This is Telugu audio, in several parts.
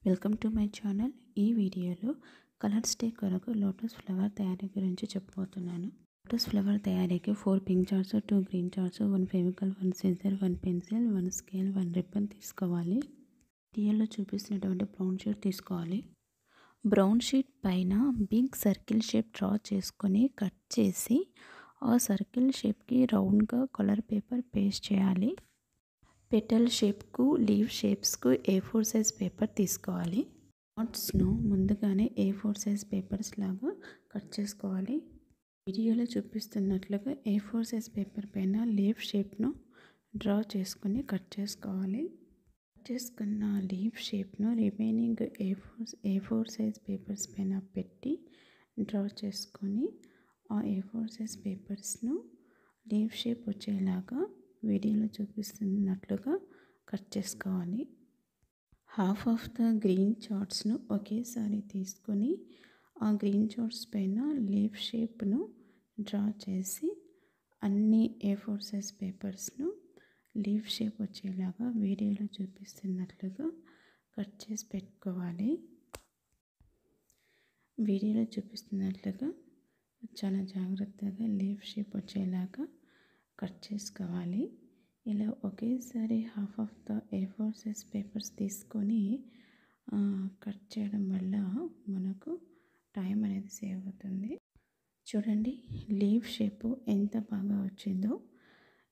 Welcome to my channel. ఈ వీడియోలో కలర్ స్టిక్ కొరకు లోటస్ ఫ్లవర్ తయారీ గురించి చెప్పబోతున్నాను. లోటస్ ఫ్లవర్ తయారీకి 4 pink charts, 2 green charts, 1 Fevicol, 1 scissor, 1 pencil, 1 scale, 1 ribbon తీసుకోవాలి. వీడియోలో చూపిస్తున్నటువంటి బ్రౌన్ షీట్ తీసుకోవాలి. బ్రౌన్ షీట్ పైన బిగ్ సర్కిల్ షేప్ డ్రా చేసుకొని కట్ చేసి ఆ సర్కిల్ షేప్కి రౌండ్గా కలర్ పేపర్ పేస్ట్ చేయాలి. పెటల్ షేప్కు, లీవ్ షేప్స్కు A4 సైజ్ పేపర్ తీసుకోవాలి. డాట్స్ను ముందుగానే A4 సైజ్ పేపర్స్ లాగా కట్ చేసుకోవాలి. వీడియోలో చూపిస్తున్నట్లుగా A4 సైజ్ పేపర్ పైన లీవ్ షేప్ను డ్రా చేసుకొని కట్ చేసుకోవాలి. కట్ చేసుకున్న లీవ్ షేప్ను రిమైనింగ్ A4 సైజ్ పేపర్స్ పైన పెట్టి డ్రా చేసుకొని ఆ A4 సైజ్ పేపర్స్ను లీవ్ షేప్ వచ్చేలాగా వీడియోలో చూపిస్తున్నట్లుగా కట్ చేసుకోవాలి. హాఫ్ ఆఫ్ ద గ్రీన్ చార్ట్స్ను ఒకేసారి తీసుకొని ఆ గ్రీన్ చార్ట్స్ పైన లీవ్ షేప్ను డ్రా చేసి అన్ని A4 సైజ్ పేపర్స్ను లీవ్ షేప్ వచ్చేలాగా వీడియోలో చూపిస్తున్నట్లుగా కట్ చేసి పెట్టుకోవాలి. వీడియోలో చూపిస్తున్నట్లుగా చాలా జాగ్రత్తగా లీవ్ షేప్ వచ్చేలాగా కట్ చేసుకోవాలి. ఇలా ఒకేసారి half of the A4 size papers తీసుకొని కట్ చేయడం వల్ల మనకు టైం అనేది సేవ్ అవుతుంది. చూడండి లీవ్ షేప్ ఎంత బాగా వచ్చిందో.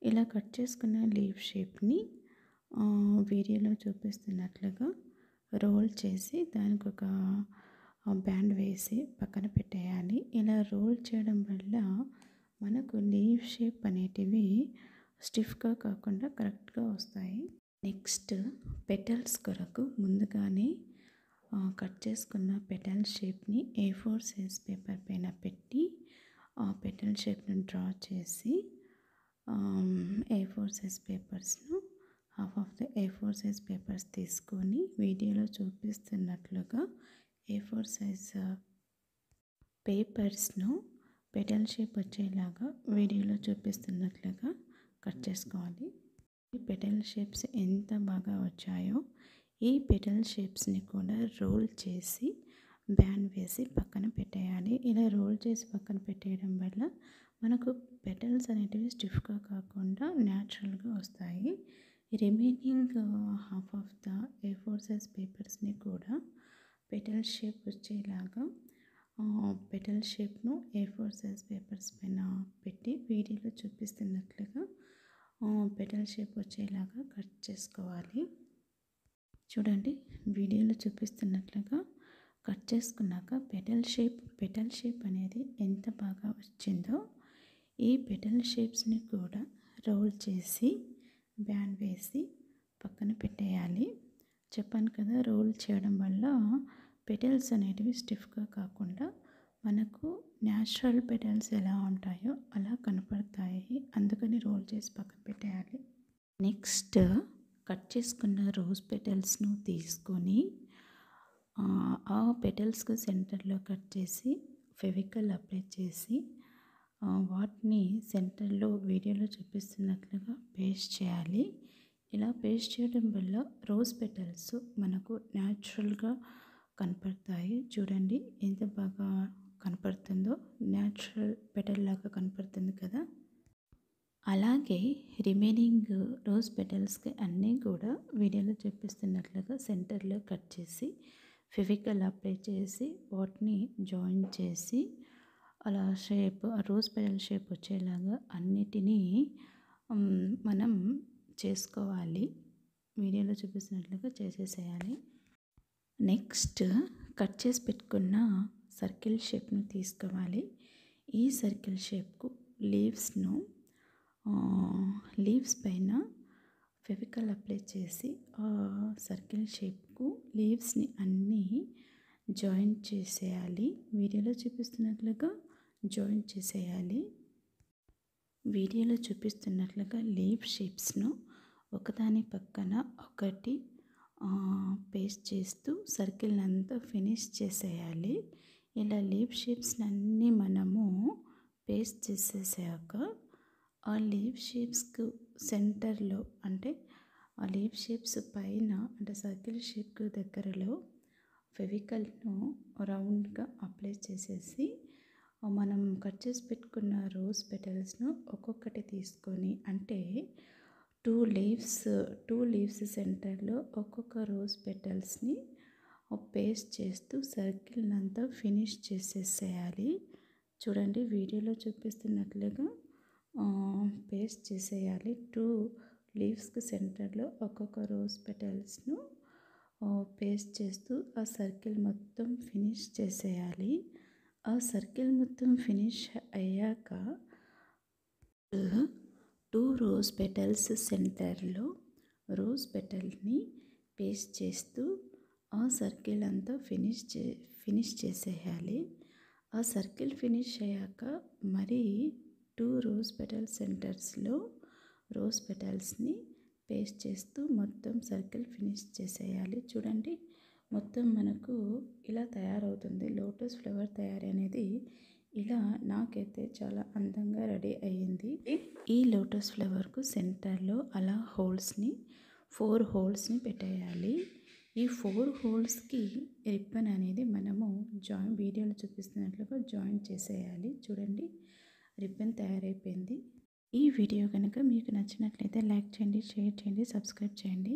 ఇలా కట్ చేసుకున్న లీవ్ షేప్ని వీడియోలో చూపిస్తున్నట్లుగా రోల్ చేసి దానికి ఒక బ్యాండ్ వేసి పక్కన పెట్టేయాలి. ఇలా రోల్ చేయడం వల్ల మనకు లీవ్ షేప్ అనేటివి స్టిఫ్గా కాకుండా కరెక్ట్గా వస్తాయి. నెక్స్ట్ పెటల్స్ కొరకు ముందుగానే కట్ చేసుకున్న పెటల్ షేప్ని A4 సైజ్ పేపర్ పైన పెట్టి ఆ పెటల్ షేప్ని డ్రా చేసి A4 సైజ్ పేపర్స్ను half of the A4 size papers తీసుకొని వీడియోలో చూపిస్తున్నట్లుగా A4 సైజ్ పేపర్స్ను పెటల్ షేప్ వచ్చేలాగా వీడియోలో చూపిస్తున్నట్లుగా కట్ చేసుకోవాలి. ఈ పెటల్ షేప్స్ ఎంత బాగా వచ్చాయో ఈ పెటల్ షేప్స్ని కూడా రోల్ చేసి బ్యాండ్ వేసి పక్కన పెట్టేయాలి. ఇలా రోల్ చేసి పక్కన పెట్టేయడం వల్ల మనకు పెటల్స్ అనేటివి స్టిఫ్గా కాకుండా న్యాచురల్గా వస్తాయి. Remaining half of the A4 size పేపర్స్ని కూడా పెటల్ షేప్ వచ్చేలాగా పెటల్ షేప్ను A4 సైజ్ పేపర్స్ పైన పెట్టి వీడియోలో చూపిస్తున్నట్లుగా పెటల్ షేప్ వచ్చేలాగా కట్ చేసుకోవాలి. చూడండి వీడియోలో చూపిస్తున్నట్లుగా కట్ చేసుకున్నాక పెటల్ షేప్ అనేది ఎంత బాగా వచ్చిందో ఈ పెటల్ షేప్స్ని కూడా రోల్ చేసి బ్యాండ్ వేసి పక్కన పెట్టేయాలి. చెప్పాను కదా, రోల్ చేయడం వల్ల పెటల్స్ అనేటివి స్టిఫ్గా కాకుండా మనకు న్యాచురల్ పెటల్స్ ఎలా ఉంటాయో అలా కనపడతాయి. అందుకని రోల్ చేసి పక్కన పెట్టేయాలి. నెక్స్ట్ కట్ చేసుకున్న రోజ్ పెటల్స్ను తీసుకొని ఆ పెటల్స్కు సెంటర్లో కట్ చేసి ఫెవికల్ అప్లై చేసి వాటిని సెంటర్లో వీడియోలో చూపిస్తున్నట్లుగా పేస్ట్ చేయాలి. ఇలా పేస్ట్ చేయడం వల్ల రోజ్ పెటల్స్ మనకు న్యాచురల్గా కనపడతాయి. చూడండి ఎంత బాగా కనపడుతుందో, న్యాచురల్ పెటల్ లాగా కనపడుతుంది కదా. అలాగే రిమైనింగ్ రోజ్ పెటల్స్కి అన్నీ కూడా వీడియోలో చూపిస్తున్నట్లుగా సెంటర్లో కట్ చేసి ఫెవికల్ అప్లై చేసి వాటిని జాయిన్ చేసి అలా షేప్ రోజ్ పెటల్ షేప్ వచ్చేలాగా అన్నిటినీ మనం చేసుకోవాలి. వీడియోలో చూపిస్తున్నట్లుగా చేసేసేయాలి. నెక్స్ట్ కట్ చేసి పెట్టుకున్న సర్కిల్ షేప్ను తీసుకోవాలి. ఈ సర్కిల్ షేప్కు లీవ్స్ పైన ఫెవికల్ అప్లై చేసి ఆ సర్కిల్ షేప్కు లీవ్స్ని అన్నీ జాయిన్ చేసేయాలి. వీడియోలో చూపిస్తున్నట్లుగా జాయిన్ చేసేయాలి. వీడియోలో చూపిస్తున్నట్లుగా లీవ్ షేప్స్ను ఒకదాని పక్కన ఒకటి పేస్ట్ చేస్తూ సర్కిల్ అంతా ఫినిష్ చేసేయాలి. ఇలా లీవ్ షేప్స్ని అన్నీ మనము పేస్ట్ చేసేసాక ఆ లీవ్ షేప్స్కు సెంటర్లో అంటే ఆ లీవ్ షేప్స్ పైన అంటే సర్కిల్ షేప్కు దగ్గరలో ఫెవికల్ను రౌండ్గా అప్లై చేసేసి మనం కట్ చేసి పెట్టుకున్న రోజ్ పెటల్స్ను ఒక్కొక్కటి తీసుకొని, అంటే టూ లీవ్స్ సెంటర్లో ఒక్కొక్క రోజ్ పెటల్స్ని పేస్ట్ చేస్తూ సర్కిల్ అంతా ఫినిష్ చేసేసేయాలి. చూడండి, వీడియోలో చూపిస్తున్నట్లుగా పేస్ట్ చేసేయాలి. 2 లీవ్స్కి సెంటర్లో ఒక్కొక్క రోజ్ పెటల్స్ను పేస్ట్ చేస్తూ ఆ సర్కిల్ మొత్తం ఫినిష్ చేసేయాలి. ఆ సర్కిల్ మొత్తం ఫినిష్ అయ్యాక 2 రోజ్ పెటల్స్ సెంటర్లో రోజ్ పెటల్ని పేస్ట్ చేస్తూ ఆ సర్కిల్ అంతా ఫినిష్ చేసేయాలి. ఆ సర్కిల్ ఫినిష్ అయ్యాక మరి 2 రోజ్ పెటల్ సెంటర్స్లో రోజ్ పెటల్స్ని పేస్ట్ చేస్తూ మొత్తం సర్కిల్ ఫినిష్ చేసేయాలి. చూడండి, మొత్తం మనకు ఇలా తయారవుతుంది. లోటస్ ఫ్లవర్ తయారీ అనేది ఇలా నాకైతే చాలా అందంగా రెడీ అయ్యింది. ఈ లోటస్ ఫ్లవర్కు సెంటర్లో అలా 4 హోల్స్ని పెట్టేయాలి. ఈ 4 హోల్స్కి రిబ్బన్ అనేది మనము వీడియోలో చూపిస్తున్నట్లుగా జాయిన్ చేసేయాలి. చూడండి, రిబ్బన్ తయారైపోయింది. ఈ వీడియో కనుక మీకు నచ్చినట్లయితే లైక్ చేయండి, షేర్ చేయండి, సబ్స్క్రైబ్ చేయండి.